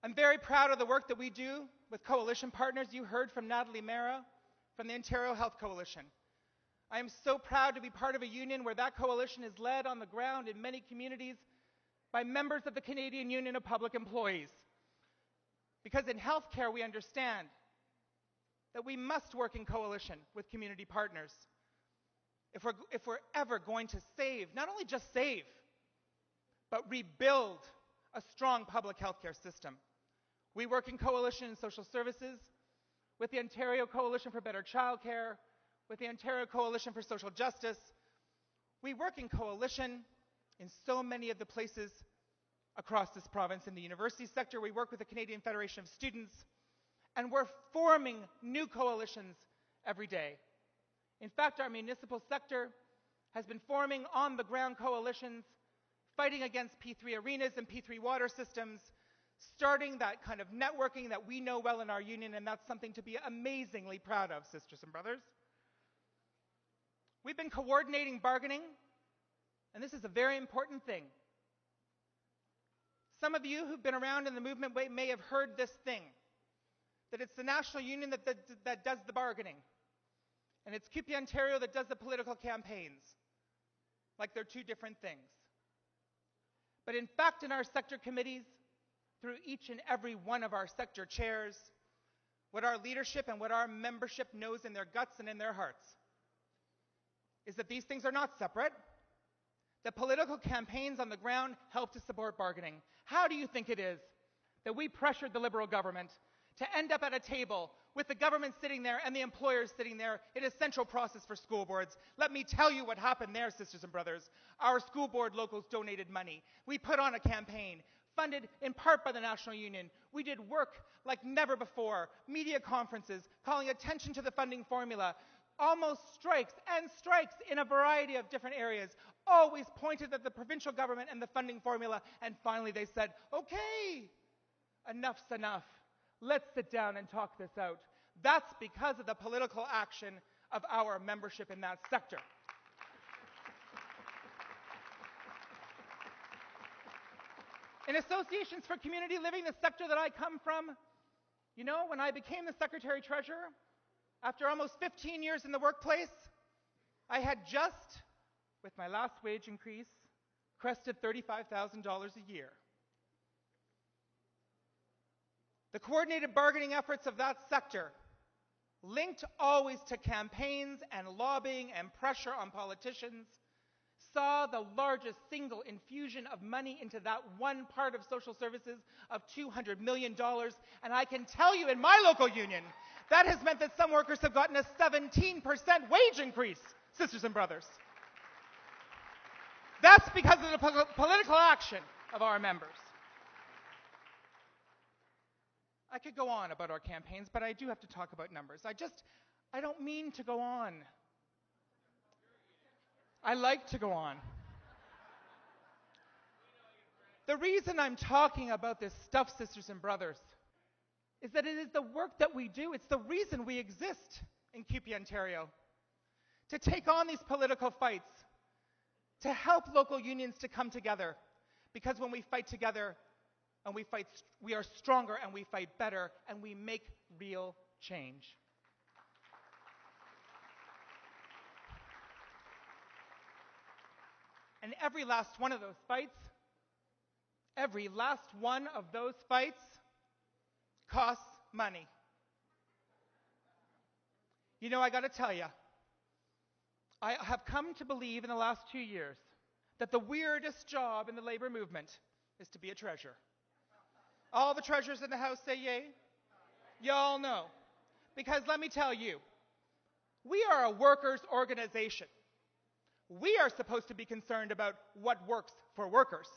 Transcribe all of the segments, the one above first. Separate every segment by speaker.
Speaker 1: I'm very proud of the work that we do with coalition partners. You heard from Natalie Mara from the Ontario Health Coalition. I am so proud to be part of a union where that coalition is led on the ground in many communities by members of the Canadian Union of Public Employees. Because in healthcare, we understand that we must work in coalition with community partners if we're ever going to save, not only just save, but rebuild a strong public healthcare system. We work in coalition in social services with the Ontario Coalition for Better Childcare, with the Ontario Coalition for Social Justice. We work in coalition in so many of the places across this province. In the university sector, we work with the Canadian Federation of Students, and we're forming new coalitions every day. In fact, our municipal sector has been forming on-the-ground coalitions, fighting against P3 arenas and P3 water systems, starting that kind of networking that we know well in our union, and that's something to be amazingly proud of, sisters and brothers. We've been coordinating bargaining, and this is a very important thing. Some of you who've been around in the movement may have heard this thing, that it's the national union that does the bargaining, and it's CUPE Ontario that does the political campaigns, like they're two different things. But in fact, in our sector committees, through each and every one of our sector chairs, what our leadership and what our membership knows in their guts and in their hearts is that these things are not separate. The political campaigns on the ground help to support bargaining. How do you think it is that we pressured the Liberal government to end up at a table with the government sitting there and the employers sitting there in a central process for school boards? Let me tell you what happened there, sisters and brothers. Our school board locals donated money. We put on a campaign, funded in part by the National Union. We did work like never before, media conferences, calling attention to the funding formula, almost strikes and strikes in a variety of different areas, always pointed at the provincial government and the funding formula, and finally they said, okay, enough's enough. Let's sit down and talk this out. That's because of the political action of our membership in that sector. In Associations for Community Living, the sector that I come from, you know, when I became the Secretary-Treasurer, after almost 15 years in the workplace, I had just, with my last wage increase, crested $35,000 a year. The coordinated bargaining efforts of that sector, linked always to campaigns and lobbying and pressure on politicians, saw the largest single infusion of money into that one part of social services of $200 million. And I can tell you in my local union, that has meant that some workers have gotten a 17% wage increase, sisters and brothers. That's because of the political action of our members. I could go on about our campaigns, but I do have to talk about numbers. I don't mean to go on. I like to go on. The reason I'm talking about this stuff, sisters and brothers, is that it is the work that we do. It's the reason we exist in CUPE Ontario. To take on these political fights, to help local unions to come together. Because when we fight together, and we are stronger and we fight better and we make real change. And every last one of those fights costs money. You know, I got to tell you, I have come to believe in the last 2 years that the weirdest job in the labor movement is to be a treasurer. All the treasurers in the house say yay? Y'all know. Because let me tell you, we are a workers' organization. We are supposed to be concerned about what works for workers.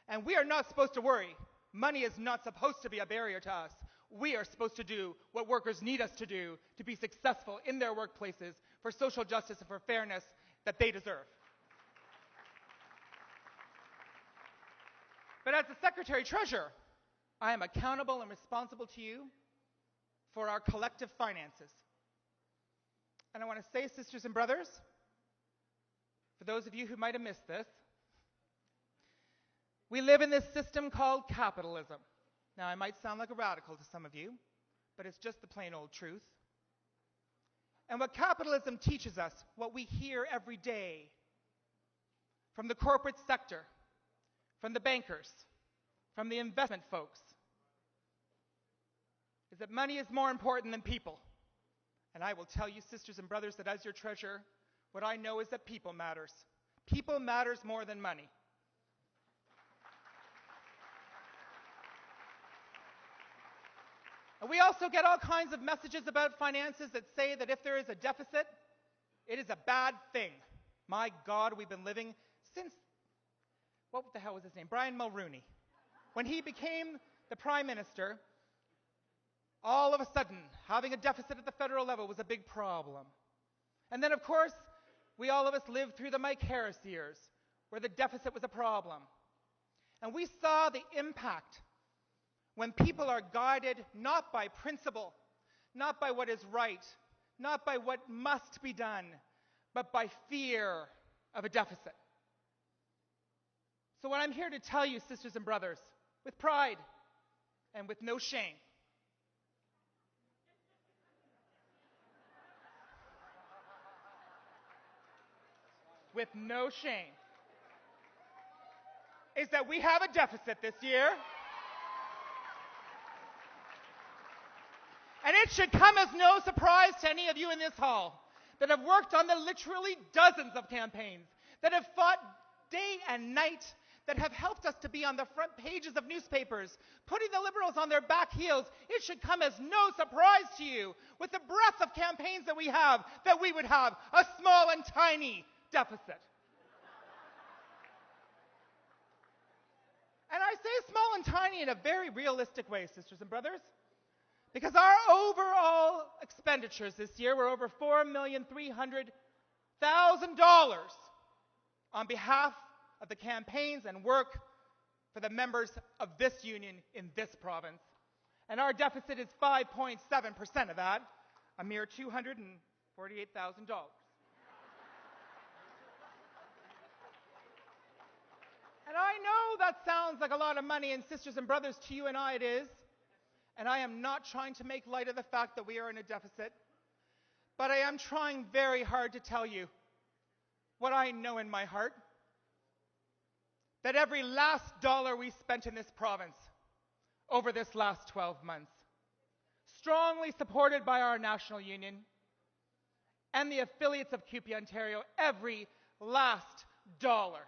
Speaker 1: And we are not supposed to worry. Money is not supposed to be a barrier to us. We are supposed to do what workers need us to do to be successful in their workplaces for social justice and for fairness that they deserve. But as the Secretary-Treasurer, I am accountable and responsible to you for our collective finances. And I want to say, sisters and brothers, for those of you who might have missed this, we live in this system called capitalism. Now, I might sound like a radical to some of you, but it's just the plain old truth. And what capitalism teaches us, what we hear every day from the corporate sector, from the bankers, from the investment folks, is that money is more important than people. And I will tell you, sisters and brothers, that as your treasurer, what I know is that people matters. People matters more than money. And we also get all kinds of messages about finances that say that if there is a deficit, it is a bad thing. My God, we've been living since, what the hell was his name? Brian Mulroney. When he became the Prime Minister, all of a sudden, having a deficit at the federal level was a big problem. And then, of course, all of us lived through the Mike Harris years, where the deficit was a problem. And we saw the impact when people are guided not by principle, not by what is right, not by what must be done, but by fear of a deficit. So what I'm here to tell you, sisters and brothers, with pride and with no shame, with no shame, is that we have a deficit this year. And it should come as no surprise to any of you in this hall that have worked on the literally dozens of campaigns, that have fought day and night, that have helped us to be on the front pages of newspapers, putting the Liberals on their back heels. It should come as no surprise to you, with the breadth of campaigns that we have, that we would have a small and tiny deficit. And I say small and tiny in a very realistic way, sisters and brothers, because our overall expenditures this year were over $4,300,000 on behalf of the campaigns and work for the members of this union in this province. And our deficit is 5.7% of that, a mere $248,000. And I know that sounds like a lot of money, and sisters and brothers, to you and I it is. And I am not trying to make light of the fact that we are in a deficit, but I am trying very hard to tell you what I know in my heart, that every last dollar we spent in this province over this last 12 months, strongly supported by our national union and the affiliates of CUPE Ontario, every last dollar